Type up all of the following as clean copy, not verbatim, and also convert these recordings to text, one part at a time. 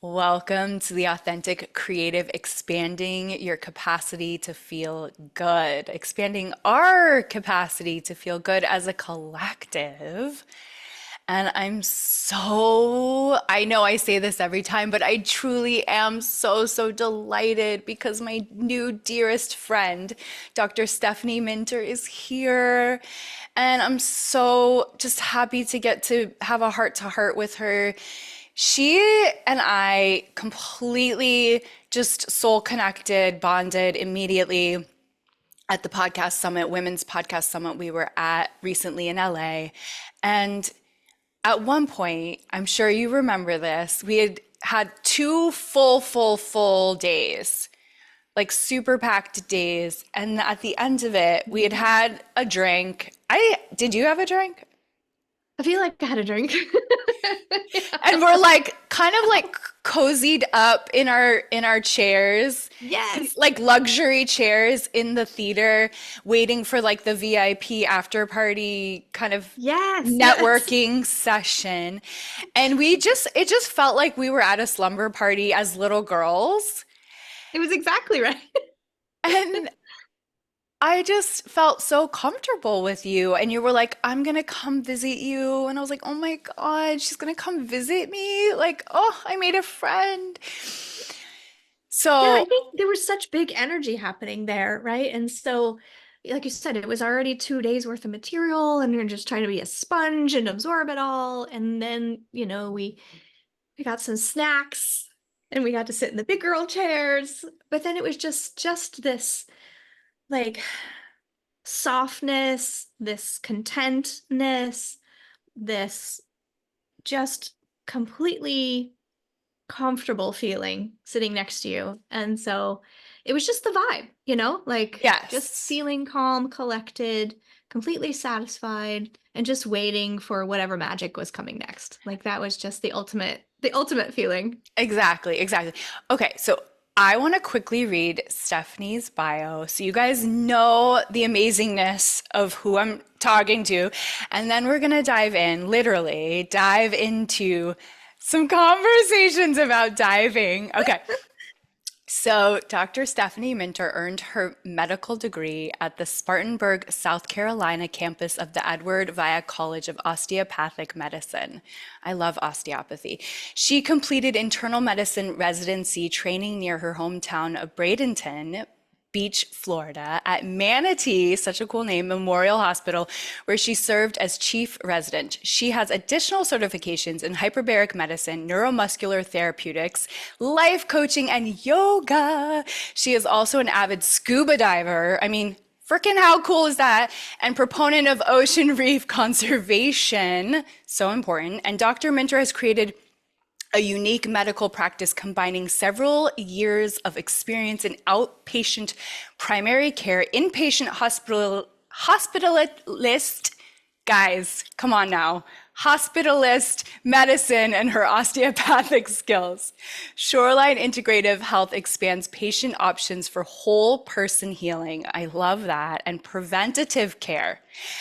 Welcome to the Authentic Creative, expanding your capacity to feel good, expanding our capacity to feel good as a collective. And I know I say this every time, but I truly am so delighted because my new dearest friend, Dr. Stephanie Minter, is here. And I'm so just happy to get to have a heart to heart with her. She and I completely just soul connected, bonded immediately at the podcast summit, women's podcast summit we were at recently in LA. And at one point, I'm sure you remember this, we had had two full days, like super packed days. And at the end of it, we had had a drink. Did you have a drink? I feel like I had a drink. And we're like kind of like cozied up in our chairs, Yes. like luxury chairs in the theater, waiting for like the VIP after party kind of Yes. networking session. And it just felt like we were at a slumber party as little girls. It was exactly right. And I just felt so comfortable with you. And you were like, I'm gonna come visit you. And I was like, oh my God, she's gonna come visit me. Like, oh, I made a friend. Yeah, So I think there was such big energy happening there, right? And so, like you said, it was already 2 days worth of material, and you're just trying to be a sponge and absorb it all. And then, we got some snacks and we got to sit in the big girl chairs. But then it was just this like softness, this contentness, this just completely comfortable feeling sitting next to you. And so it was just the vibe, like just yes. feeling calm, collected, completely satisfied, and just waiting for whatever magic was coming next. Like that was just the ultimate feeling. Exactly. Okay, so I want to quickly read Stephanie's bio so you guys know the amazingness of who I'm talking to. And then we're going to literally dive into some conversations about diving. Okay. So, Dr. Stephanie Minter earned her medical degree at the Spartanburg, South Carolina campus of the Edward Via College of Osteopathic Medicine. I love osteopathy. She completed internal medicine residency training near her hometown of Bradenton Beach, Florida, at Manatee, such a cool name, Memorial Hospital, where she served as chief resident. She has additional certifications in hyperbaric medicine, neuromuscular therapeutics, life coaching, and yoga. She is also an avid scuba diver. I mean, freaking how cool is that? And proponent of ocean reef conservation, so important. And Dr. Minter has created a unique medical practice combining several years of experience in outpatient primary care, inpatient hospitalist, guys, come on now, hospitalist medicine, and her osteopathic skills. Shoreline Integrative Health expands patient options for whole person healing. I love that. And preventative care.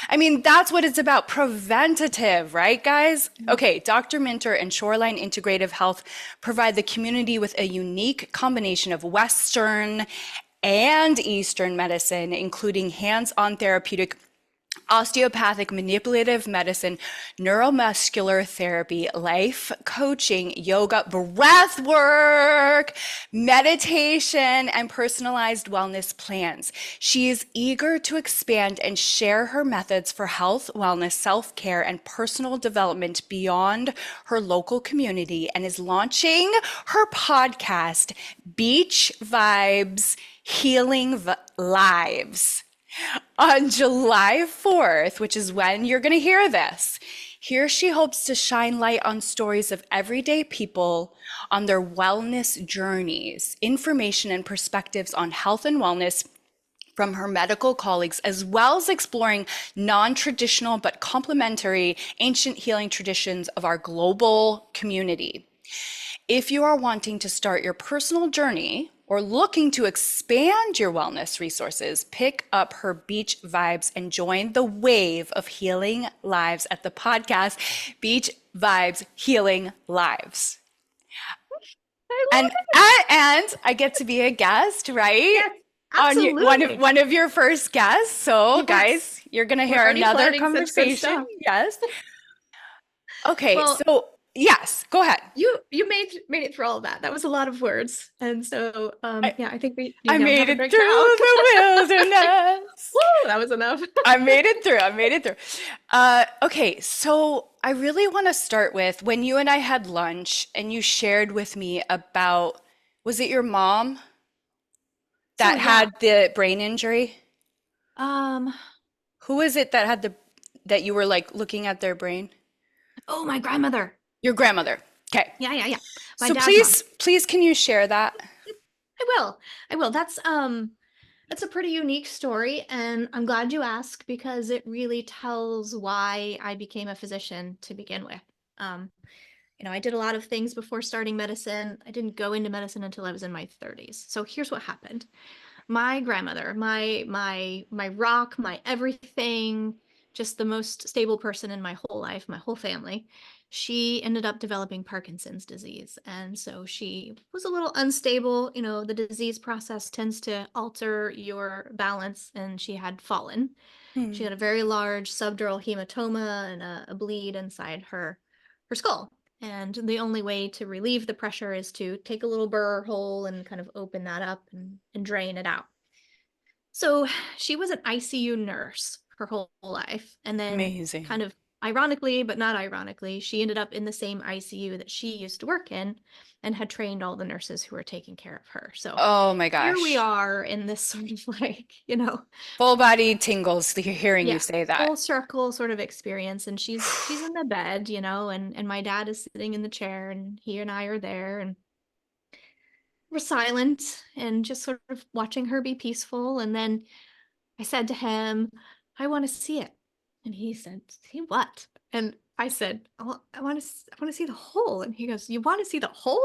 I mean, that's what it's about, preventative, right, guys? Okay, Dr. Minter and Shoreline Integrative Health provide the community with a unique combination of Western and Eastern medicine, including hands-on therapeutic, osteopathic, manipulative medicine, neuromuscular therapy, life coaching, yoga, breathwork, meditation, and personalized wellness plans. She is eager to expand and share her methods for health, wellness, self-care, and personal development beyond her local community and is launching her podcast, Beach Vibes Healing Lives, on July 4th, which is when you're going to hear this. Here she hopes to shine light on stories of everyday people on their wellness journeys, information and perspectives on health and wellness from her medical colleagues, as well as exploring non-traditional but complementary ancient healing traditions of our global community. If you are wanting to start your personal journey or looking to expand your wellness resources, pick up her Beach Vibes and join the wave of healing lives at the podcast Beach Vibes Healing Lives. I And love it. and I get to be a guest, right? Yes, On absolutely. one of your first guests. So, Yes. guys, you're gonna We're hear already another planning such good conversation. stuff. Yes. Okay, Well, so yes, go ahead. you made it through all of that. That was a lot of words. And so I, yeah, I think we I need to made have a it drink through now. the Like, wilderness. woo, that was enough. I made it through. I made it through. Okay, so I really want to start with when you and I had lunch and you shared with me about, was it your mom So that yeah. had the brain injury? Um, Who is it that had that you were like looking at their brain? oh, my grandmother. Your grandmother. Okay. Yeah, yeah, yeah. My So dad's mom. please, can you share that? I will. I will. That's a pretty unique story, and I'm glad you asked because it really tells why I became a physician to begin with. Um, I did a lot of things before starting medicine. I didn't go into medicine until I was in my 30s. So here's what happened. My grandmother, my rock, my everything, just the most stable person in my whole life, my whole family. She ended up developing Parkinson's disease. And so she was a little unstable. The disease process tends to alter your balance, and she had fallen. She Hmm. had a very large subdural hematoma and a bleed inside her skull. And the only way to relieve the pressure is to take a little burr hole and kind of open that up and drain it out. So she was an ICU nurse her whole life. And then, Amazing. kind of ironically, but not ironically, she ended up in the same ICU that she used to work in and had trained all the nurses who were taking care of her. So Oh my here we gosh. are in this sort of Full body tingles hearing you yeah, say that. full circle sort of experience. And she's in the bed, and my dad is sitting in the chair, and he and I are there, and we're silent and just sort of watching her be peaceful. And then I said to him, I want to see it. And he said, see what? And I said, oh, I want to see the hole. And he goes, you want to see the hole?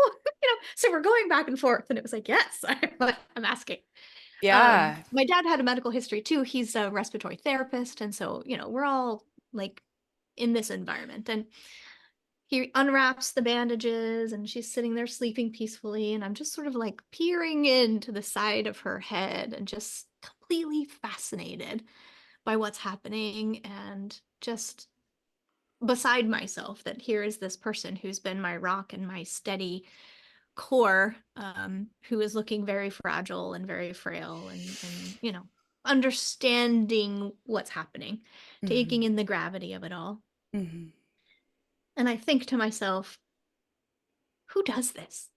So we're going back and forth. And it was like, yes, I'm asking. Yeah. My dad had a medical history too. He's a respiratory therapist. And so, we're all like in this environment. And he unwraps the bandages, and she's sitting there sleeping peacefully. And I'm just sort of like peering into the side of her head and just completely fascinated by what's happening, and just beside myself that here is this person who's been my rock and my steady core, who is looking very fragile and very frail, and understanding what's happening, Hmm. taking in the gravity of it all. Hmm. And I think to myself, who does this?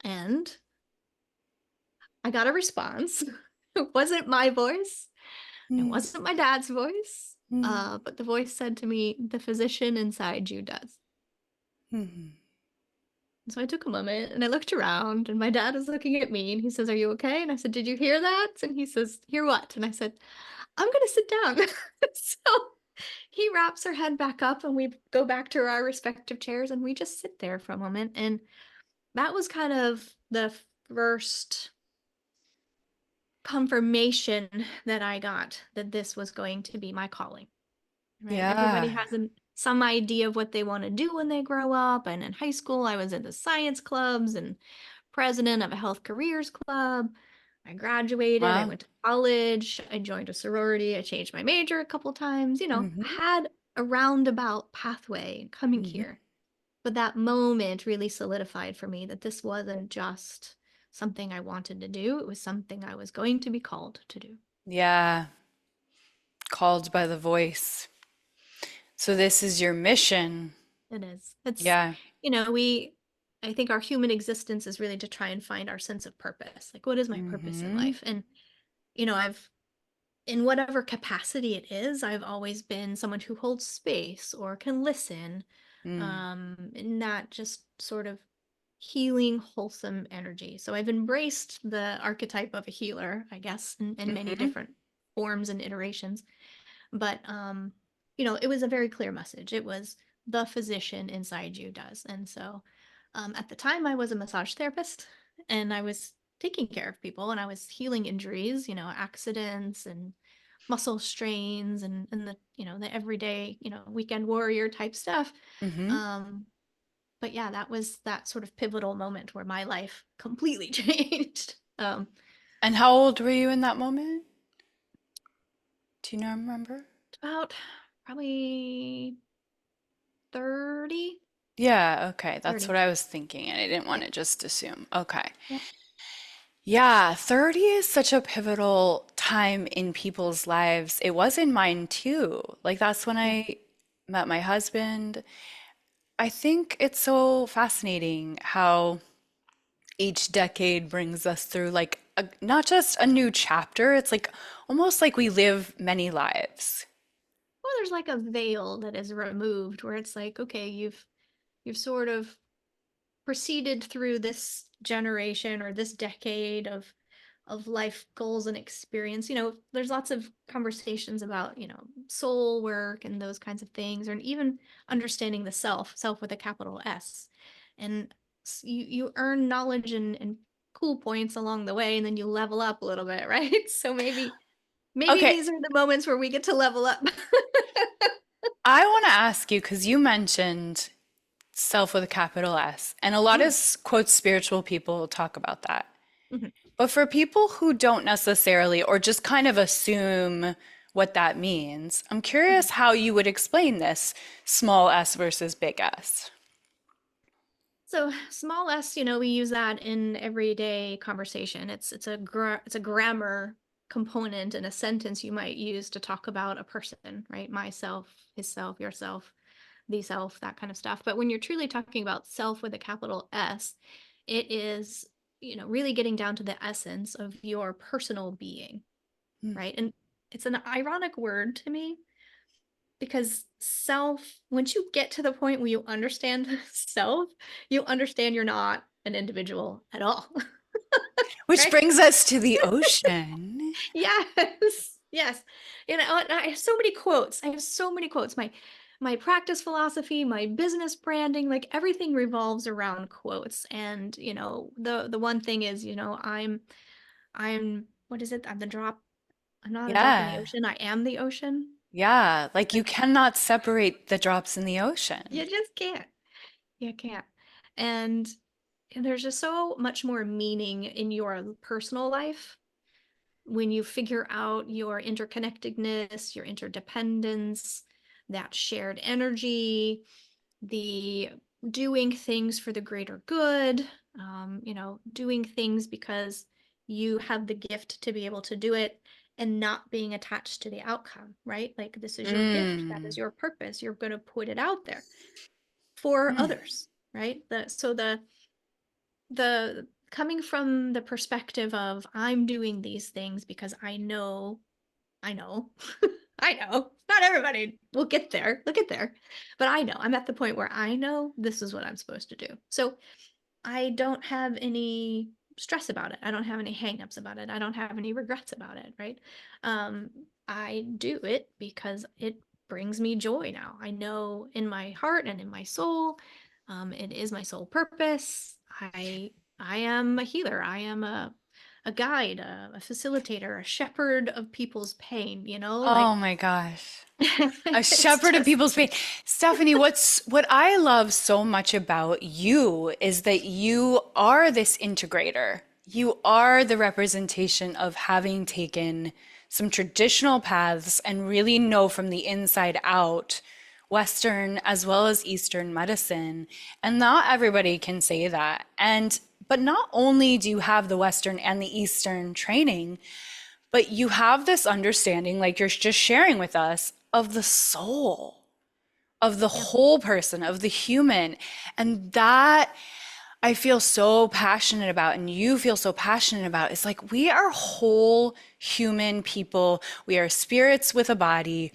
And I got a response. It wasn't my voice. It Hmm. wasn't my dad's voice. Hmm. But the voice said to me, the physician inside you does. Hmm. So I took a moment and I looked around, and my dad was looking at me, and he says, are you okay? And I said, did you hear that? And he says, hear what? And I said, I'm going to sit down. So he wraps her head back up, and we go back to our respective chairs, and we just sit there for a moment. And that was kind of the first confirmation that I got that this was going to be my calling, right? Everybody Yeah. has some idea of what they want to do when they grow up. And in high school, I was in the science clubs and president of a health careers club. I graduated, I Wow. went to college, I joined a sorority, I changed my major a couple times, I Hmm. had a roundabout pathway coming Hmm. here. But that moment really solidified for me that this wasn't just something I wanted to do, it was something I was going to be called to do. Yeah. Called by the voice. So this is your mission. It is. It's, Yeah. I think our human existence is really to try and find our sense of purpose. Like, what is my purpose in Hmm. life? And, I've, in whatever capacity it is, I've always been someone who holds space or can listen, Mm. in that just sort of healing, wholesome energy. So I've embraced the archetype of a healer, I guess, in many Hmm. different forms and iterations. But it was a very clear message. It was the physician inside you does. And so at the time I was a massage therapist, and I was taking care of people, and I was healing injuries, accidents and muscle strains, and the everyday, weekend warrior type stuff. Hmm. Um, but yeah, that was that sort of pivotal moment where my life completely changed. And how old were you in that moment? Do you know, remember? About probably 30, Yeah, okay. That's 30. what I was thinking, and I didn't want Yeah. to just assume. Okay. Yeah. Yeah, 30 is such a pivotal time in people's lives. It was in mine too. Like, that's when Yeah. I met my husband. I think it's so fascinating how each decade brings us through like not just a new chapter, it's like almost like we live many lives. Well, there's like a veil that is removed where it's like, okay, you've sort of proceeded through this generation or this decade of life goals and experience. There's lots of conversations about, soul work and those kinds of things, or even understanding the self with a capital S. And you earn knowledge and cool points along the way, and then you level up a little bit, right? So maybe Okay, these are the moments where we get to level up. I want to ask you because you mentioned self with a capital S, and a lot of quote spiritual people talk about that. Mhm. But for people who don't necessarily or just kind of assume what that means, I'm curious how you would explain this small s versus big S. So small s, we use that in everyday conversation. It's a grammar component in a sentence you might use to talk about a person, right? Myself, his self, yourself, the self, that kind of stuff. But when you're truly talking about self with a capital S, it is, really getting down to the essence of your personal being, Mm. right? And it's an ironic word to me because self, once you get to the point where you understand self, you understand you're not an individual at all. Which Right? brings us to the ocean. Yes. Yes. And I have so many quotes. I have so many quotes. My practice philosophy, my business branding, like everything revolves around quotes. And, the one thing is, I'm what is it? I'm the drop. I'm not a drop in the Yeah. ocean. I am the ocean. Yeah. Like you Like cannot separate the drops in the ocean. you just can't. You can't. And there's just so much more meaning in your personal life when you figure out your interconnectedness, your interdependence, that shared energy, the doing things for the greater good, doing things because you have the gift to be able to do it and not being attached to the outcome, right? Like this is your gift, that is Mm. your purpose. You're going to put it out there for Mm. others, right? The coming from the perspective of I'm doing these things because I know, I know. Not everybody will get there. They'll get there. But I know. I'm at the point where I know this is what I'm supposed to do. So I don't have any stress about it. I don't have any hangups about it. I don't have any regrets about it, right? Um, I do it because it brings me joy now. I know in my heart and in my soul, it is my sole purpose. I am a healer. I am a guide, a facilitator, a shepherd of people's pain, Oh like my gosh. A it's shepherd of just people's pain. Stephanie, what I love so much about you is that you are this integrator. You are the representation of having taken some traditional paths and really know from the inside out Western as well as Eastern medicine. And not everybody can say that. And but not only do you have the Western and the Eastern training, but you have this understanding, like you're just sharing with us, of the soul, of the yeah, whole person, of the human. And that I feel so passionate about, and you feel so passionate about. It's like we are whole human people. We are spirits with a body.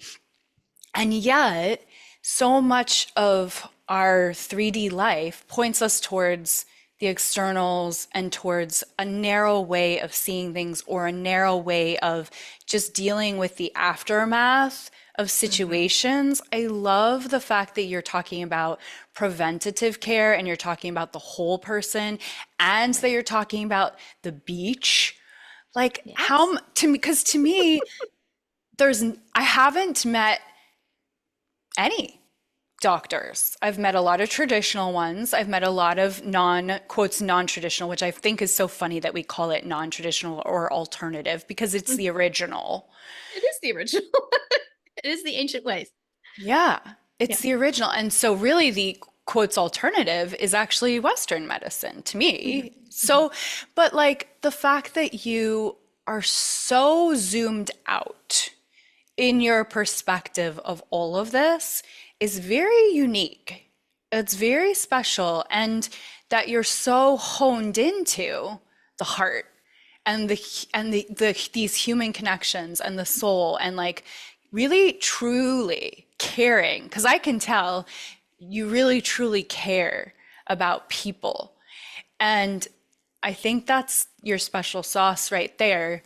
And yet, so much of our 3D life points us towards the externals and towards a narrow way of seeing things or a narrow way of just dealing with the aftermath of hmm situations. I love the fact that you're talking about preventative care and you're talking about the whole person and that right, you're talking about the beach. Like yes, to me, because to me, I haven't met any. doctors. I've met a lot of traditional ones. I've met a lot of quotes, non-traditional, which I think is so funny that we call it non-traditional or alternative because it's the Mhm. original. It is the original. It is the ancient ways. Yeah, Yeah. it's the original. And so really the quotes alternative is actually Western medicine to Mhm. me. Mhm. So, but like the fact that you are so zoomed out in your perspective of all of this is very unique. It's very special, and that you're so honed into the heart and these human connections and the soul and like really truly caring, because I can tell you really truly care about people. And I think that's your special sauce right there,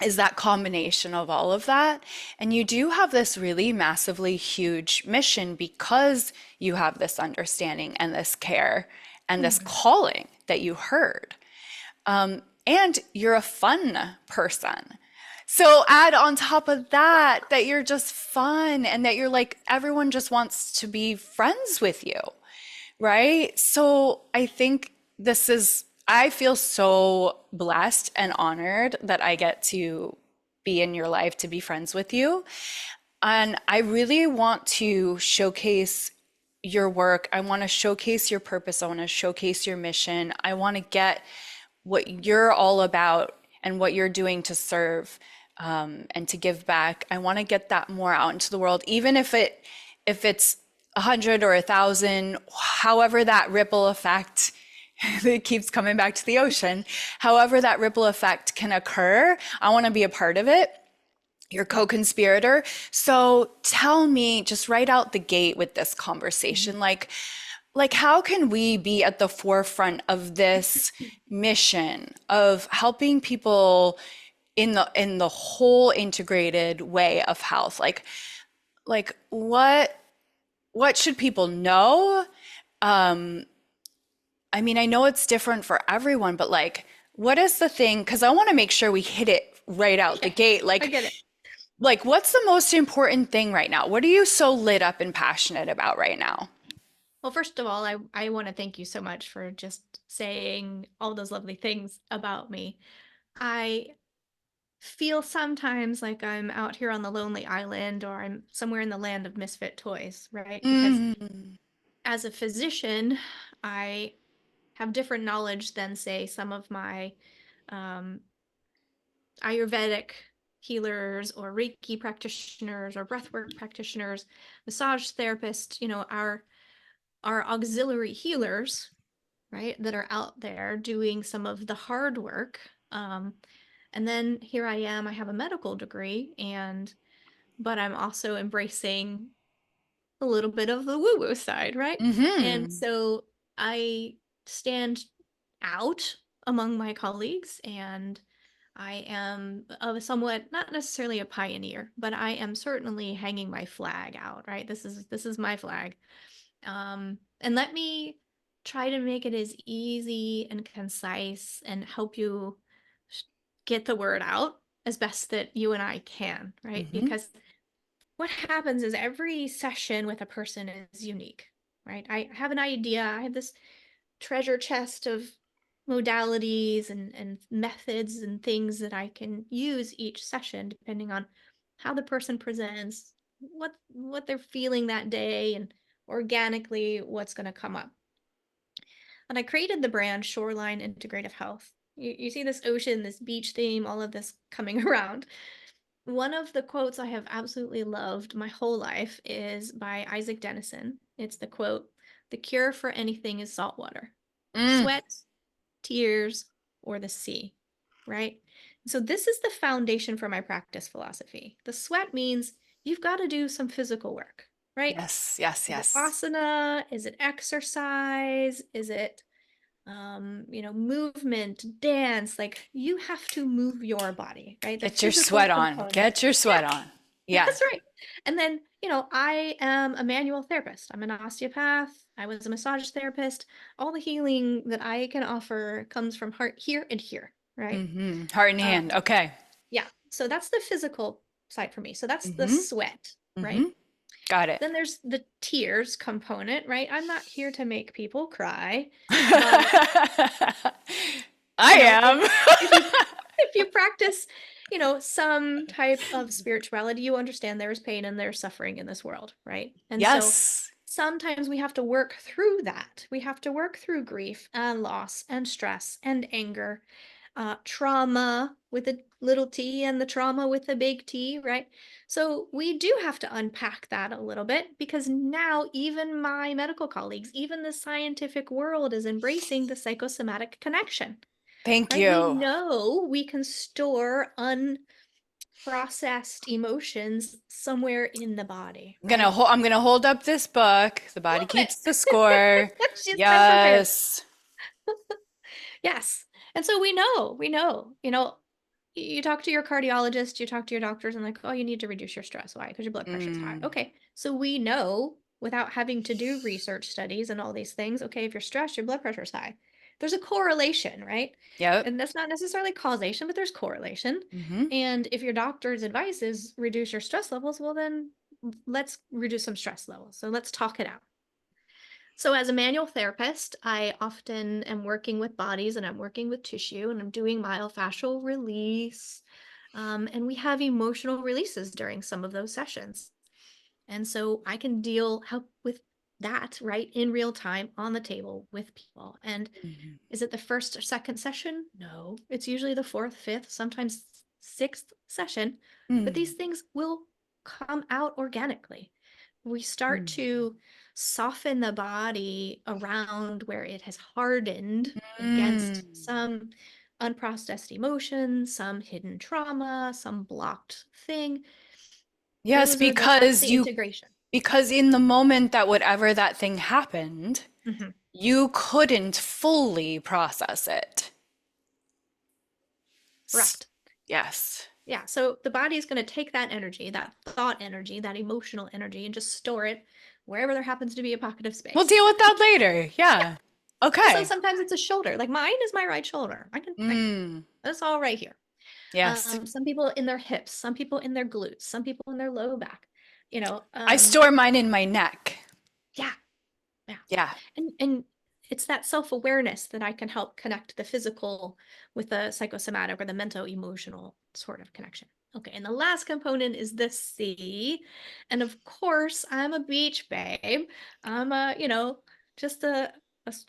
is that combination of all of that. And you do have this really massively huge mission because you have this understanding and this care and this Mhm. calling that you heard. And you're a fun person. So add on top of that that you're just fun and that you're like, everyone just wants to be friends with you, right? So I think I feel so blessed and honored that I get to be in your life, to be friends with you. And I really want to showcase your work. I want to showcase your purpose. I want to showcase your mission. I want to get what you're all about and what you're doing to serve, and to give back. I want to get that more out into the world, even if it's 100 or 1,000, however that ripple effect it keeps coming back to the ocean, however that ripple effect can occur. I want to be a part of it. Your Yeah. co-conspirator. So tell me, just right out the gate with this Mhm. conversation, like how can we be at the forefront of this mission of helping people in the whole integrated way of health? Like what should people know? Um, I mean, I know it's different for everyone, but like, what is the thing? Because I want to make sure we hit it right out the Okay. gate. I get it. Like, what's the most important thing right now? What are you so lit up and passionate about right now? Well, first of all, I want to thank you so much for just saying all those lovely things about me. I feel sometimes like I'm out here on the lonely island or I'm somewhere in the land of misfit toys, right? Because Mm, as a physician, I have different knowledge than, say, some of my um, Ayurvedic healers or Reiki practitioners or breathwork practitioners, massage therapists, our auxiliary healers, right, that are out there doing some of the hard work. Um, and then here I am, I have a medical degree, but I'm also embracing a little bit of the woo-woo side, right? And hmm. so I stand out among my colleagues, and I am a somewhat, not necessarily a pioneer, but I am certainly hanging my flag out, right? This is my flag. And let me try to make it as easy and concise and help you get the word out as best that you and I can, right? Hmm. Because what happens is every session with a person is unique, right? I have an idea, I have this treasure chest of modalities and methods and things that I can use each session depending on how the person presents, what they're feeling that day, and organically what's going to come up. And I created the brand Shoreline Integrative Health. You see this ocean, this beach theme, all of this coming around. One of the quotes I have absolutely loved my whole life is by Isaac Dennison. It's the quote, "The cure for anything is salt water. Mm, Sweat, tears, or the sea," right? So this is the foundation for my practice philosophy. The sweat means you've got to do some physical work, right? yes, yes, Is it yes. asana? Is it exercise? Is it movement, dance? Like you have to move your body, right? The Get your physical sweat on. component. Get your Yeah, sweat on. Yeah. that's right. And then, I am a manual therapist. I'm an osteopath. I was a massage therapist. All the healing that I can offer comes from heart here and here, right? Hmm. Heart in hand. Um, Okay. yeah. So that's the physical side for me. So that's the Hmm. sweat, Hmm. right? Got it. Then there's the tears component, right? I'm not here to make people cry, but I you know, am. if you if you practice, some type of spirituality, you understand there is pain and there's suffering in this world, right? And so Yes. sometimes we have to work through that. We have to work through grief and loss and stress and anger, trauma with a little t and the trauma with a big T, right? So we do have to unpack that a little bit because now even my medical colleagues, even the scientific world is embracing the psychosomatic connection, Thank right? We you. know we can store unprocessed emotions somewhere in the body, right? I'm gonna hold up this book. The body Love keeps the score. it. She's been prepared. Yes. Yes. And so you talk to your cardiologist, you talk to your doctors and like, oh, you need to reduce your stress. Why? Because your blood pressure is high. Mm. Okay. So we know without having to do research studies and all these things, okay, if you're stressed, your blood pressure is high. There's a correlation, right? Yep. And that's not necessarily causation, but there's correlation. Hmm. And if your doctor's advice is reduce your stress levels, well, then let's reduce some stress levels. So let's talk it out. So, as a manual therapist, I often am working with bodies and I'm working with tissue and I'm doing myofascial release. And we have emotional releases during some of those sessions. And so I can help with that right in real time on the table with people. And Hmm. is it the first or second session? No, it's usually the fourth, fifth, sometimes sixth session. But these Mm. things will come out organically. We start Mm. to soften the body around where it has hardened against Mm. some unprocessed emotion, some hidden trauma, some blocked thing. Yes, That's the integration. because in the moment that whatever that thing happened, Mhm. you couldn't fully process it. S- Correct. Yes. Yeah, so the body is going to take that energy, that thought energy, that emotional energy, and just store it wherever there happens to be a pocket of We'll space. deal with that later. Yeah. Yeah. So Okay. sometimes it's a shoulder. Like mine is my right shoulder. Mm. That's all right here. Yes. Some people in their hips, some people in their glutes, some people in their low back. You know, I um, store mine in my neck. yeah, yeah. Yeah. And it's that self-awareness that I can help connect the physical with the psychosomatic or the mental emotional sort of connection. Okay, and the last component is the C. And of course, I'm a beach babe. I'm just a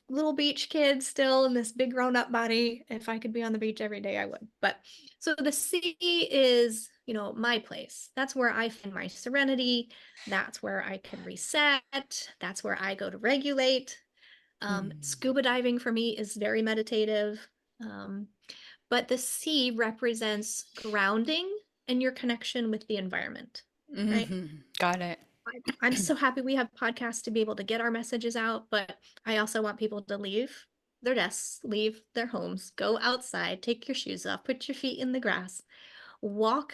little beach kid still in this big grown-up body. If I could be on the beach every day, I would. But so the C is, my place. That's where I find my serenity. That's where I can reset. That's where I go to regulate. Mm. Scuba diving for me is very meditative. Um, but the sea represents grounding and your connection with the environment, right? Hmm. Got it. I'm so happy we have podcasts to be able to get our messages out, but I also want people to leave their desks, leave their homes, go outside, take your shoes off, put your feet in the grass, walk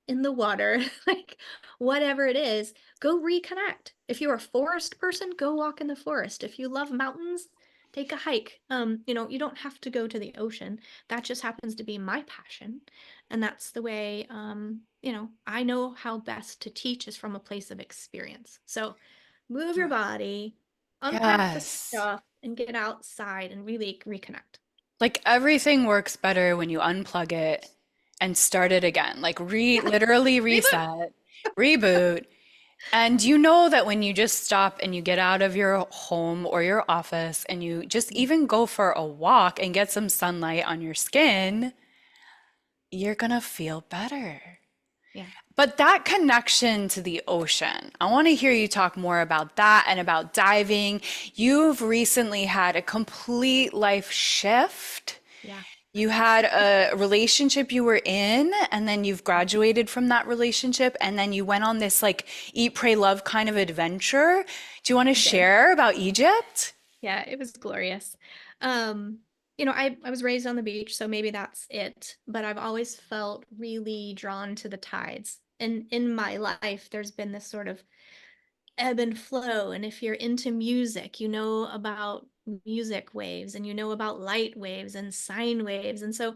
in the water, like whatever it is, go reconnect. If you're a forest person, go walk in the forest. If you love mountains, take a hike. You don't have to go to the ocean. That just happens to be my passion. And that's the way, I know how best to teach is from a place of experience. So move your body, unpack the Yes. stuff, and get outside and really reconnect. Like everything works better when you unplug it and start it again. Like Yeah, literally reboot. reset, reboot. And you know that when you just stop and you get out of your home or your office and you just Yeah, even go for a walk and get some sunlight on your skin, you're gonna feel better. yeah. But that connection to the ocean, I want to hear you talk more about that and about diving. You've recently had a complete life shift. Yeah. You had a relationship you were in, and then you've graduated from that relationship, and then you went on this like eat, pray, love kind of adventure. Do you want to I did. share about Egypt? Yeah, it was glorious. Um, I was raised on the beach, so maybe that's it. But I've always felt really drawn to the tides. And in my life, there's been this sort of ebb and flow. And if you're into music, you know about music waves and you know about light waves and sine waves. And so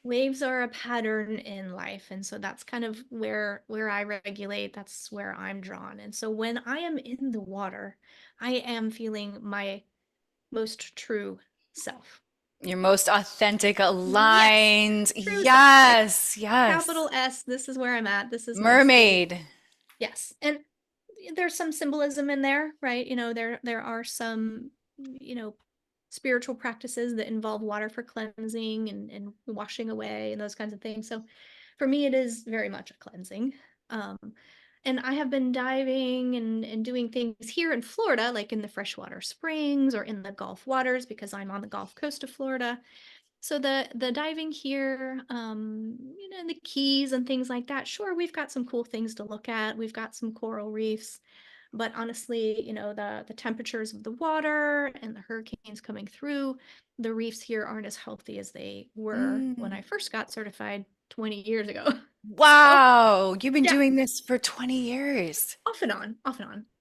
Waves are a pattern in life, and so that's kind of where I regulate. That's where I'm drawn. And so when I am in the water, I am feeling my most true self. Your most authentic, Yes, aligned. true self. Like Yes, yes. capital S, this is where I'm at. This is my state. Mermaid. Yes. And there's some symbolism in there, right? There are some, spiritual practices that involve water for cleansing and washing away and those kinds of things. So for me, it is very much a cleansing. Um, and I have been diving and doing things here in Florida, like in the freshwater springs or in the Gulf waters, because I'm on the Gulf Coast of Florida. So the diving here, in the Keys and things like that, sure, we've got some cool things to look at. We've got some coral reefs, but honestly, the temperatures of the water and the hurricanes coming through, the reefs here aren't as healthy as they were when I Mm. first got certified 20 years ago. So, Wow, you've been yeah, doing this for 20 years. off and on,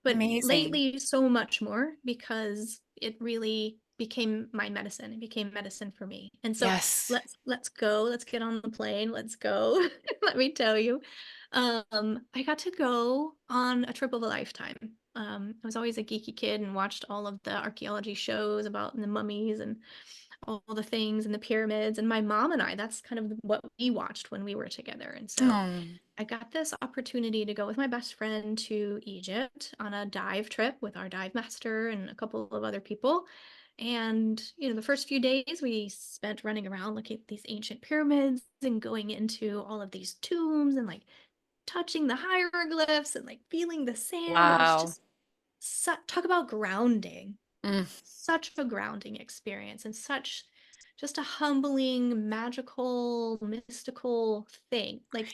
but Amazing. lately so much more because it really became my medicine. It became medicine for me. And so Yes. let's go. Let's get on the plane. Let's go. Let me tell you. I got to go on a trip of a lifetime. I was always a geeky kid and watched all of the archaeology shows about the mummies and all the things and the pyramids. And my mom and I, that's kind of what we watched when we were together. And so Mm. I got this opportunity to go with my best friend to Egypt on a dive trip with our dive master and a couple of other people. And, the first few days we spent running around looking at these ancient pyramids and going into all of these tombs and like touching the hieroglyphs and like feeling the sand. It was Wow. just talk about grounding. Mm. Such a grounding experience and such just a humbling, magical, mystical thing. Like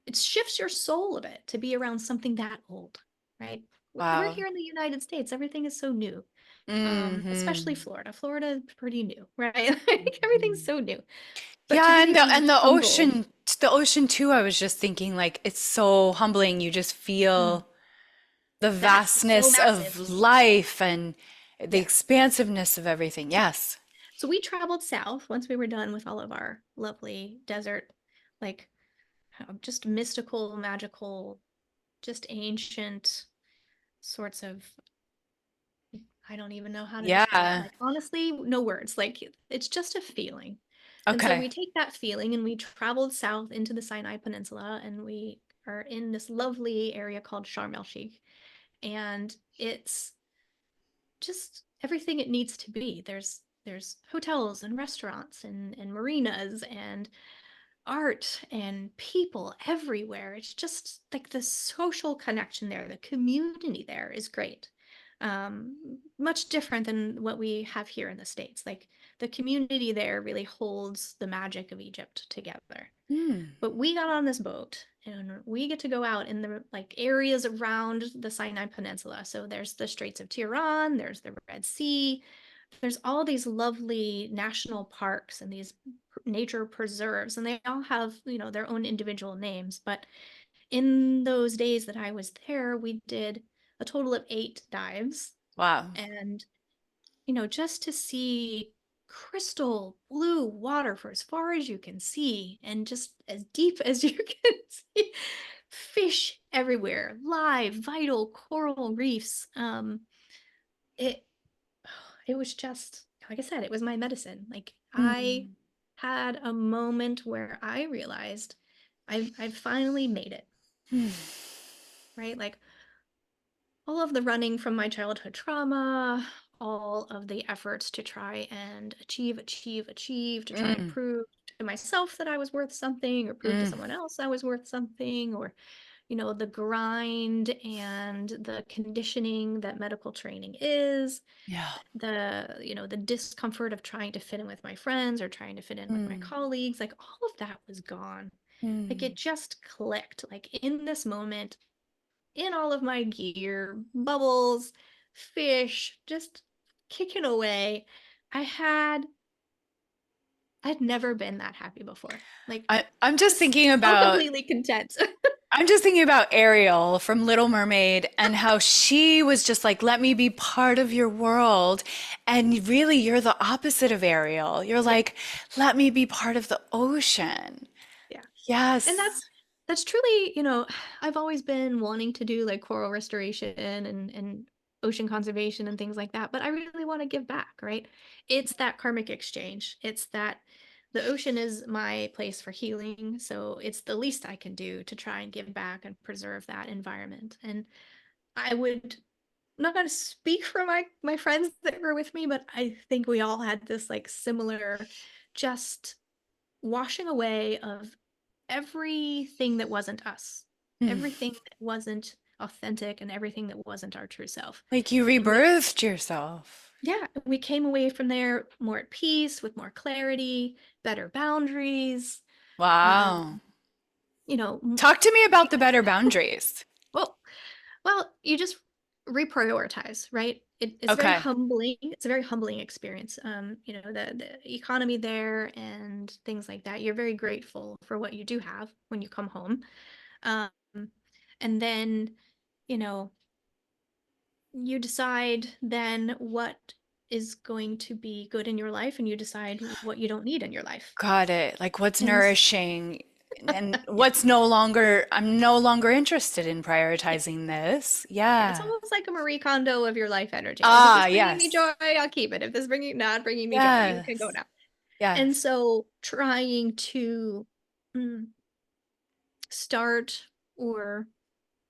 it shifts your soul a bit to be around something that old, right? We're Wow. here in the United States. Everything is so new, especially Hmm. Florida. Florida is pretty new, right? Like everything's so new. But to Yeah, really and the be and the humbled, ocean too, I was just thinking like it's so humbling. You just mm, feel the vast, so vastness massive. of life and the Yeah. expansiveness of everything. Yes. So we traveled south once we were done with all of our lovely desert, like just mystical, magical, just ancient sorts of I don't even know how to describe it. Yeah. Like, honestly, no words. Like, it's just a feeling. And so we Okay. take that feeling and we traveled south into the Sinai Peninsula and we are in this lovely area called Sharm el-Sheikh. And it's just everything it needs to be. There's hotels and restaurants and marinas and art and people everywhere. It's just like the social connection there, the community there is great. Much different than what we have here in the States. Like the community there really holds the magic of Egypt together. Mm. But we got on this boat and we get to go out in the like areas around the Sinai Peninsula. So there's the Straits of Tiran, there's the Red Sea, there's all these lovely national parks and these nature preserves, and they all have, their own individual names. But in those days that I was there, we did a total of 8 dives. Wow. And, just to see crystal blue water for as far as you can see and just as deep as you can see, fish everywhere, live, vital coral reefs. It it was just like I said, it was my medicine. Like I Mm. had a moment where I realized I've finally made it, Mm. right? Like all of the running from my childhood trauma, all of the efforts to try and achieve, to try and Mm. prove to myself that I was worth something or prove to Mm. someone else I was worth something, or the grind and the conditioning that medical training is, Yeah. the discomfort of trying to fit in with my friends or trying to fit in with my Mm. colleagues, like all of that was gone. Like it Mm. just clicked, like in this moment, in all of my gear, bubbles, fish, just kicking away. i had I'd never been that happy before, like I'm just just thinking so about completely content. I'm just thinking about Ariel from Little Mermaid and how she was just like, let me be part of your world. And really, you're the opposite of Ariel. You're Yeah, like, let me be part of the ocean. yeah. And Yes. that's truly, I've always been wanting to do like coral restoration and ocean conservation and things like that, but I really want to give back, right? It's that karmic exchange. It's that the ocean is my place for healing, so it's the least I can do to try and give back and preserve that environment. And I would I'm not gonna speak for my friends that were with me, but I think we all had this like similar just washing away of everything that wasn't us, Mm. everything that wasn't authentic, and everything that wasn't our true self. Like you And we, rebirthed yourself. yeah, we came away from there more at peace, with more clarity, better boundaries. Um, Wow. you know, Talk to me about the better boundaries. well, you just reprioritize, right? It's very Okay. humbling. It's a very humbling experience. The economy there and things like that. You're very grateful for what you do have when you come home. Um, and then, you know, you decide then what is going to be good in your life, and you decide what you don't need in your life. Got it. Like what's And nourishing and yeah, what's no longer, I'm no longer interested in yeah, prioritizing this. yeah. It's Yeah. almost like a Marie Kondo of your life energy. Like if Ah, this bringing me yes. joy, I'll keep it. If this bringing not bringing me joy, you can go Yes. now. And Yes. so trying to mm, start or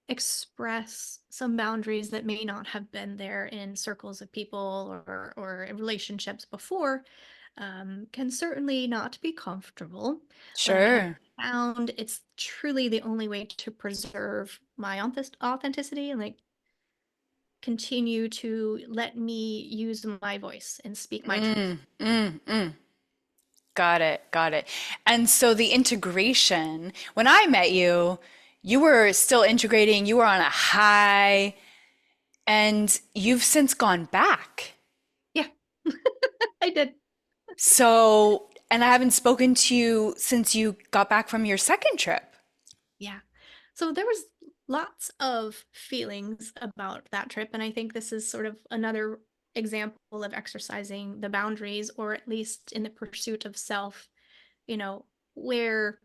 express some boundaries that may not have been there in circles of people or in relationships before can certainly not be comfortable, but I have Sure. found it's truly the only way to preserve my authenticity and like continue to let me use my voice and speak my truth. Mm, mm, mm. Got it. Got it. And so the integration, when I met you, you were still integrating, you were on a high, and you've since gone back. Yeah, I did. So, and I haven't spoken to you since you got back from your second trip. Yeah. So there was lots of feelings about that trip, and I think this is sort of another example of exercising the boundaries, or at least in the pursuit of self, you know, where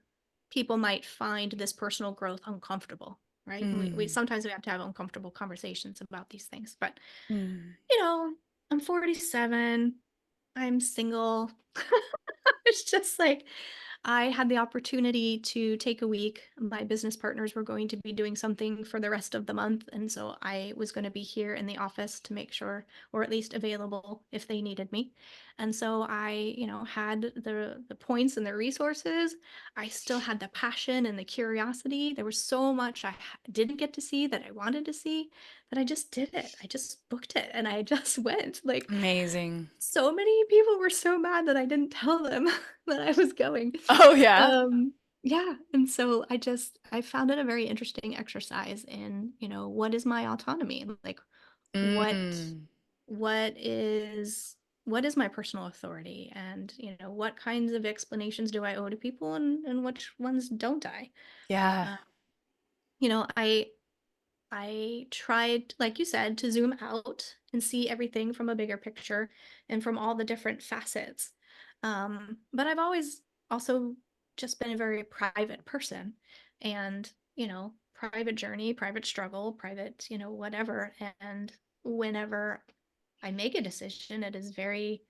people might find this personal growth uncomfortable, right? And we Mm, sometimes we have to have uncomfortable conversations about these things. But, mm. you know, I'm 47, I'm single. It's just like I had the opportunity to take a week. My business partners were going to be doing something for the rest of the month. And so I was going to be here in the office to make sure, or at least available if they needed me. And so I, had the points and the resources. I still had the passion and the curiosity. There was so much I didn't get to see that I wanted to see that I just did it. I just booked it and I just went. Like, Amazing. so many people were so mad that I didn't tell them that I was going. Oh, yeah. Yeah, and so I found it a very interesting exercise in, what is my autonomy? Like what Mm, what is what is my personal authority, and, what kinds of explanations do I owe to people, and which ones don't I? yeah. Uh, you know, I tried, like you said, to zoom out and see everything from a bigger picture and from all the different facets. But I've always also just been a very private person, and, private journey, private struggle, private, whatever. And whenever I make a decision, it is very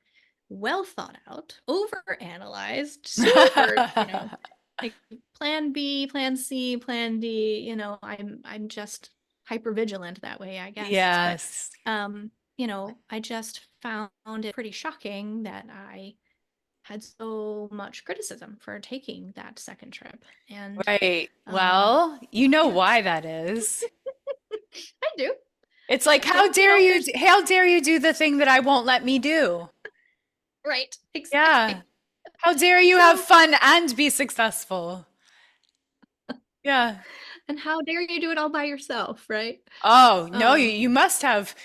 well thought out, over analyzed, super, like plan B, plan C, plan D, I'm just hyper vigilant that way, I guess. But Yes. I just found it pretty shocking that I had so much criticism for taking that second trip. And Right. um Well, you know yeah, why that is. I do. It's like, But there's how dare you do the thing that I won't let me do? right, Yeah. exactly. How dare you have So, fun and be successful? Yeah. and how dare you do it all by yourself, right? Oh, no, Um, you must have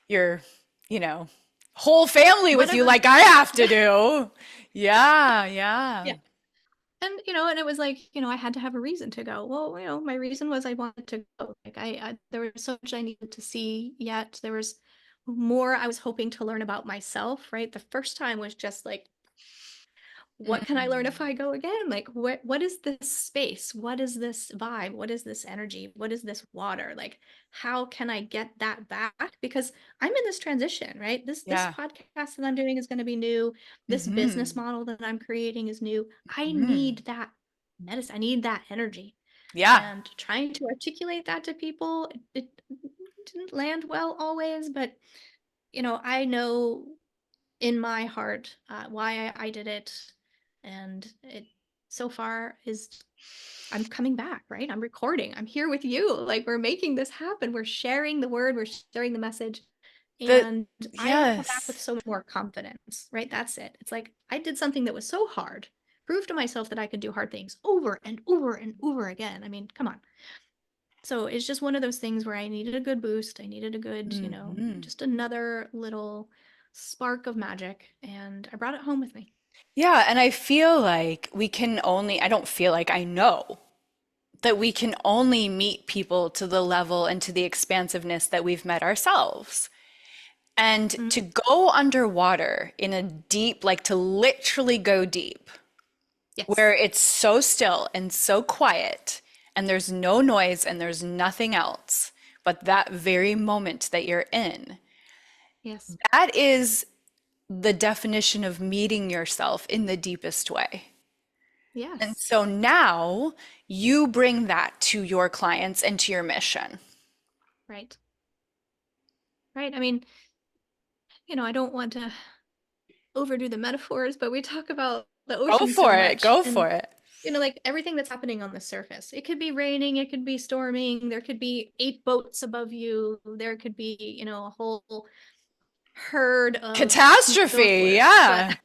your, you know, whole family with you whatever. like I have to do. Yeah, yeah. Yeah. And, and it was like, I had to have a reason to go. Well, my reason was I wanted to go. Like there was so much I needed to see yet. There was more I was hoping to learn about myself, right? The first time was just like, what can I learn if Mm. I go again? Like, what is this space? What is this vibe? What is this energy? What is this water? Like, how can I get that back? Because I'm in this transition, right? This Yeah. podcast that I'm doing is going to be new. This business Hmm. model that I'm creating is new. I Hmm. need that medicine. I need that energy. Yeah. And trying to articulate that to people, it didn't land well always, but I know in my heart why I did it, and it so far is I'm coming back, right? I'm recording. I'm here with you. Like we're making this happen. We're sharing the word. We're sharing the message, The and I come back with yes. so much more confidence, right? That's it. It's like I did something that was so hard. Prove to myself that I could do hard things over and over and over again. I mean, come on. So it's just one of those things where I needed a good boost. I needed a good, Hmm. just another little spark of magic, and I brought it home with me. Yeah, and I feel like I don't feel like I know that we can only meet people to the level and to the expansiveness that we've met ourselves. And to Mm, go underwater in a deep, like to literally go deep, where yes. it's so still and so quiet, and there's no noise and there's nothing else but that very moment that you're in, Yes. that is the definition of meeting yourself in the deepest way. And Yes. so now you bring that to your clients and to your mission. Right. Right. I mean, I don't want to overdo the metaphors, but we talk about the Go ocean so for it. much, Go and for it. like everything that's happening on the surface. It could be raining, it could be storming, there could be 8 boats above you, there could be, a whole herd of Catastrophe. northward, but Yeah.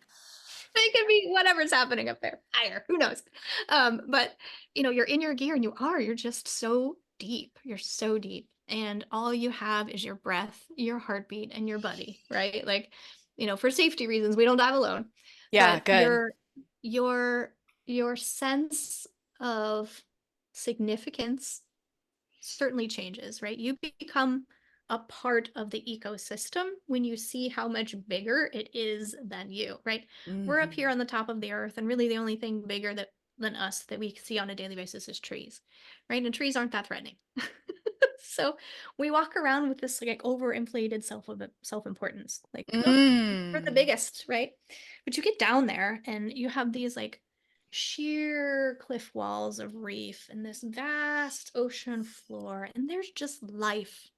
it could be whatever's happening up there, higher, who knows. But you're in your gear, and you're just so deep. You're so deep, and all you have is your breath, your heartbeat, and your buddy, right? Like, for safety reasons, we don't dive alone. Yeah, But good. your your sense of significance certainly changes, right? You become a part of the ecosystem when you see how much bigger it is than you, right? We're up here Mhm. on the top of the earth, and really the only thing bigger than us that we see on a daily basis is trees, right? And trees aren't that threatening. So we walk around with this like overinflated self-importance, like, oh, we're the Mm. biggest, right? But you get down there and you have these like sheer cliff walls of reef and this vast ocean floor, and there's just life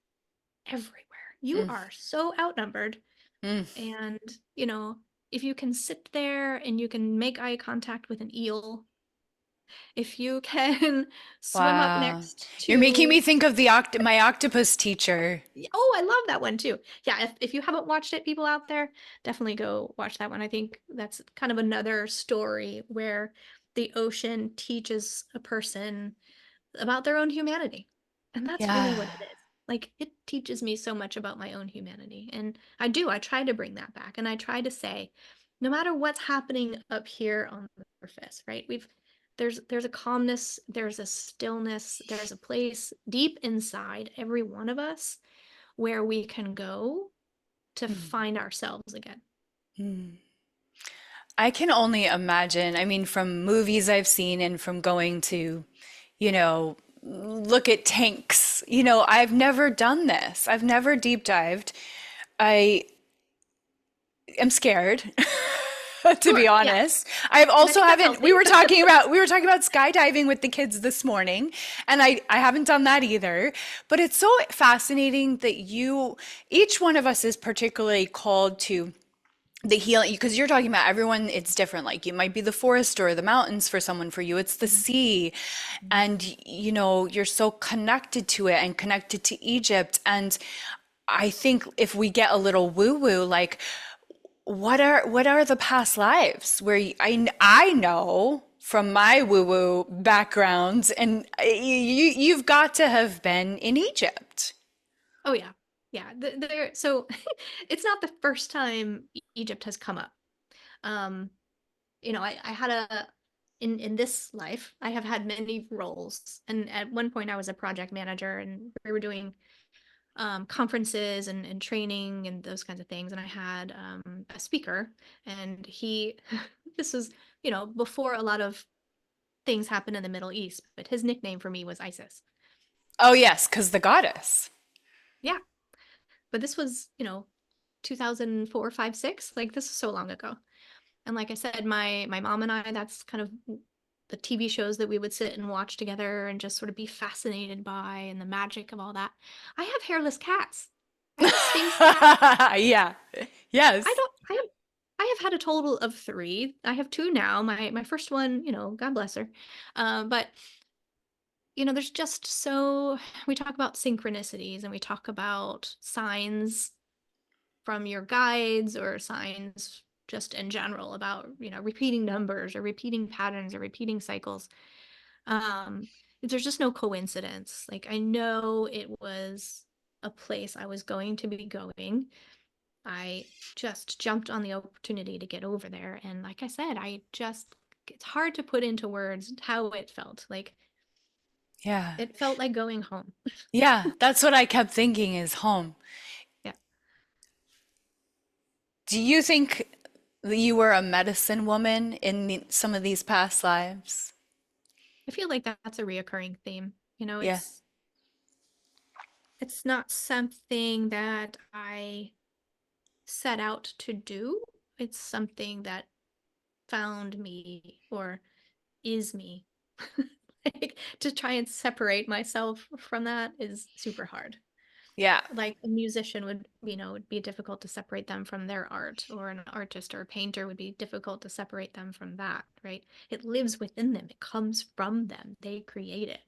everywhere. You Mm. are so outnumbered. Mm. And, you know, if you can sit there and you can make eye contact with an eel, if you can swim up Wow. next You're making to me think of my octopus teacher. oh, I love that one too. Yeah, if you haven't watched it, people out there, definitely go watch that one. I think that's kind of another story where the ocean teaches a person about their own humanity. And that's really Yeah. what it is. Like it teaches me so much about my own humanity. And I try to bring that back. And I try to say, no matter what's happening up here on the surface, right? There's a calmness, there's a stillness, there's a place deep inside every one of us where we can go to Mm. find ourselves again. Mm. I can only imagine. I mean, from movies I've seen and from going to, look at tanks. I've never done this. I've never deep dived. I am scared, to be Sure, yeah. honest. I've And I also think that's haven't, healthy. we were talking about skydiving with the kids this morning, and I haven't done that either. But it's so fascinating that each one of us is particularly called to the healing, because you're talking about everyone, it's different. Like you might be the forest or the mountains for someone, for you it's the sea. And you're so connected to it and connected to Egypt. And I think if we get a little woo woo, like what are the past lives where I know from my woo woo background, and you've got to have been in Egypt. Oh yeah. Yeah. So it's not the first time Egypt has come up. Um, I had a in this life, I have had many roles. And at one point I was a project manager and we were doing conferences and training and those kinds of things. And I had a speaker and he, this was, before a lot of things happened in the Middle East, but his nickname for me was ISIS. Oh, yes, because the goddess. Yeah. But this was, 2004, 5, 6. Like this is so long ago. And like I said, my mom and I, that's kind of the TV shows that we would sit and watch together and just sort of be fascinated by and the magic of all that. I have hairless cats. I have a Sphinx cat. Yeah. Yes. I don't I have had a total of three. I have two now. My first one, God bless her. But there's just so we talk about synchronicities and we talk about signs from your guides or signs just in general about, repeating numbers or repeating patterns or repeating cycles. Um, there's just no coincidence. Like I know it was a place I was going to be going. I just jumped on the opportunity to get over there. And like I said, it's hard to put into words how it felt. Like Yeah. it felt like going home. Yeah. That's what I kept thinking is home. Yeah. Do you think that you were a medicine woman in some of these past lives? I feel like that's a reoccurring theme. Yeah. It's not something that I set out to do. It's something that found me or is me. Like, to try and separate myself from that is super hard. Yeah. Like a musician would be difficult to separate them from their art, or an artist or a painter would be difficult to separate them from that, right? It lives within them. It comes from them. They create it.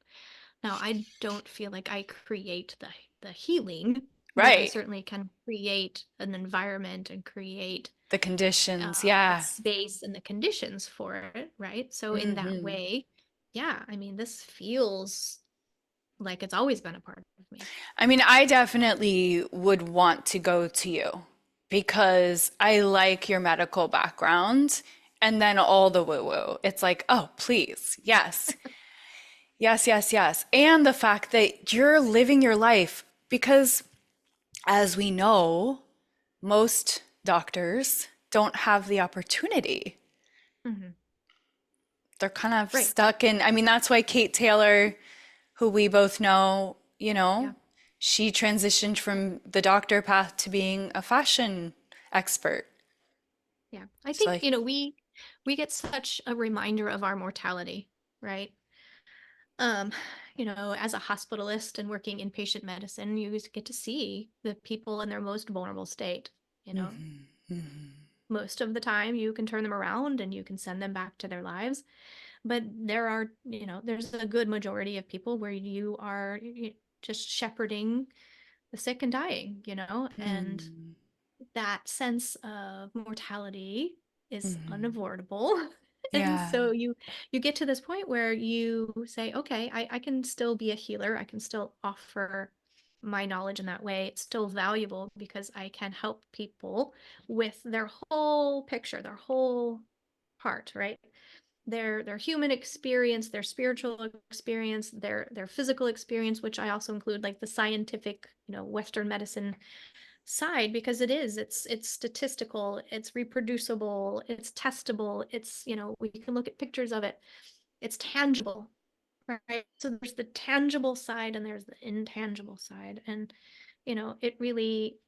Now, I don't feel like I create the healing, but I Right. certainly can create an environment and create The conditions. the Yeah. space and the conditions for it, right? So in that Hmm. way, yeah, I mean, this feels like it's always been a part of me. I mean, I definitely would want to go to you because I like your medical background and then all the woo-woo. It's like, oh, please. Yes. Yes, yes, yes. And the fact that you're living your life because as we know, most doctors don't have the opportunity. Hmm. They're kind of Right. stuck in, I mean, that's why Kate Taylor, who we both know, Yeah. she transitioned from the doctor path to being a fashion expert. Yeah. I It's think, like, we get such a reminder of our mortality, right? Um, as a hospitalist and working inpatient medicine, you get to see the people in their most vulnerable state, you know. mhm, mhm, Most of the time you can turn them around and you can send them back to their lives. But there's a good majority of people where you are just shepherding the sick and dying, and mhm, that sense of mortality is mhm. unavoidable. And Yeah. so you get to this point where you say, okay, I can still be a healer. I can still offer my knowledge in that way. It's still valuable because I can help people with their whole picture, their whole heart, right? Their human experience, their spiritual experience, their physical experience, which I also include like the scientific, Western medicine side, because it's statistical, it's reproducible, it's testable, it's, we can look at pictures of it, it's tangible, right? So there's the tangible side and there's the intangible side. And it really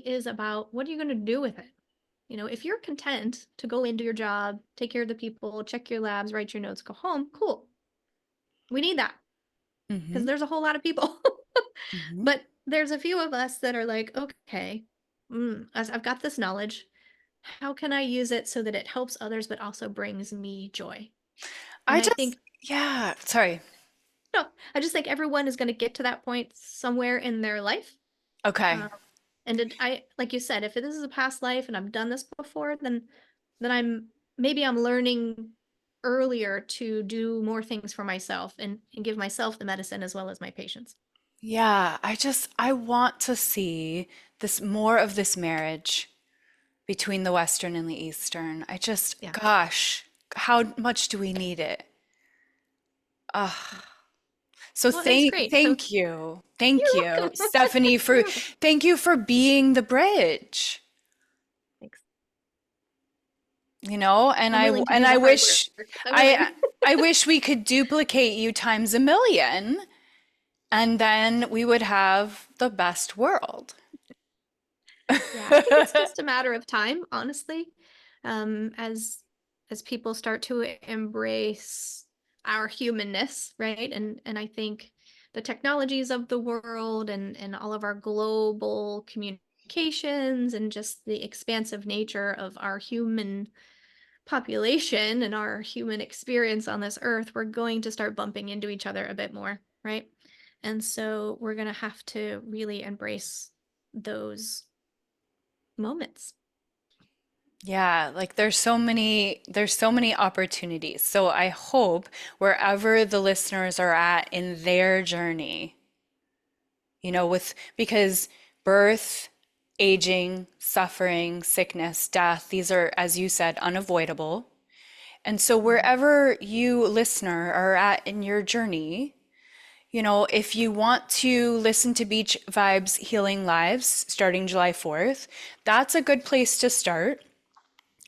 is about what are you going to do with it. If you're content to go into your job, take care of the people, check your labs, write your notes, go home, cool. We need that because Hmm. there's a whole lot of people. Hmm. But there's a few of us that are like, okay, as I've got this knowledge, how can I use it so that it helps others, but also brings me joy? I And I just, think, yeah, sorry. no, I just think everyone is going to get to that point somewhere in their life. Okay. Um, and like you said, if this is a past life and I've done this before, then maybe I'm learning earlier to do more things for myself and give myself the medicine as well as my patients. Yeah, I want to see this more of this marriage between the Western and the Eastern. Yeah. Gosh, how much do we need it? Ah, so Well, it's great. So thank you're you, welcome. Stephanie, You're for welcome. thank you for being the bridge. Thanks. And I'm willing to and do I the hard wish work. I'm I willing. I wish we could duplicate you times a million, and then we would have the best world. Yeah, I think it's just a matter of time, honestly, as people start to embrace our humanness, right? And I think the technologies of the world and all of our global communications and just the expansive nature of our human population and our human experience on this earth, we're going to start bumping into each other a bit more, right? And so we're going to have to really embrace those moments. Yeah, like there's so many opportunities. So I hope wherever the listeners are at in their journey, with because birth, aging, suffering, sickness, death, these are, as you said, unavoidable. And so Mhm. wherever you listener are at in your journey, if you want to listen to Beach Vibes Healing Lives starting July 4th, that's a good place to start.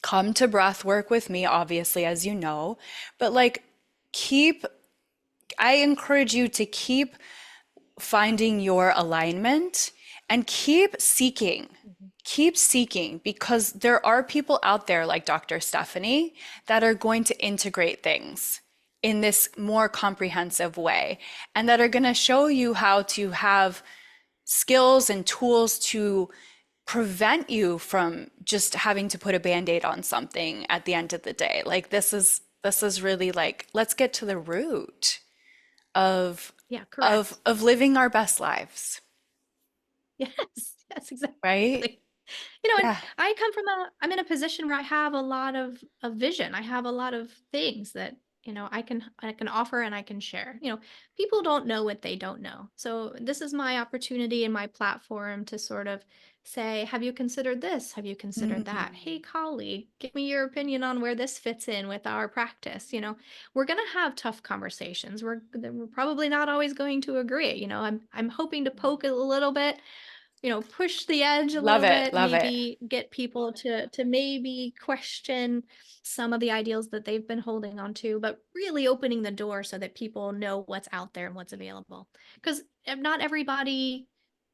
Come to breath work with me, obviously, as you know, but like keep, I encourage you to keep finding your alignment and Mhm. keep seeking because there are people out there like Dr. Stephanie that are going to integrate things in this more comprehensive way and that are going to show you how to have skills and tools to prevent you from just having to put a band-aid on something at the end of the day. Like this is really like let's get to the root of Yeah, of correct. of living our best lives, Yes, yes, right? exactly. And Yeah. I'm in a position where I have a lot of vision. I have a lot of things that, I can offer and I can share. People don't know what they don't know. So this is my opportunity and my platform to sort of say, have you considered this? Have you considered that? Mm. Hey, colleague, give me your opinion on where this fits in with our practice. We're going to have tough conversations. We're probably not always going to agree. I'm hoping to poke a little bit, push the edge a Love little it, bit, love it. maybe get people to maybe question some of the ideals that they've been holding on to, but really opening the door so that people know what's out there and what's available. Because not everybody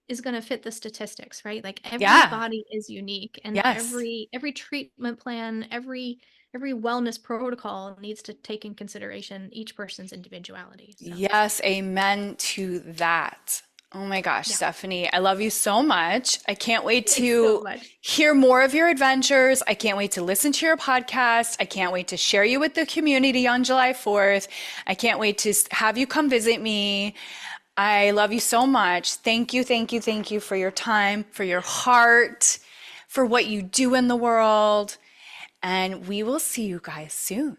is going to fit the statistics, right? Like Yeah. everybody is unique, and Yes. every treatment plan, every wellness protocol needs to take in consideration each person's individuality. So, Yes, amen to that. Oh my gosh, yeah. Stephanie, I love you so much. I can't wait Thanks so to much. hear more of your adventures. I can't wait to listen to your podcast. I can't wait to share you with the community on July 4th. I can't wait to have you come visit me. I love you so much. Thank you, thank you, thank you for your time, for your heart, for what you do in the world. And we will see you guys soon.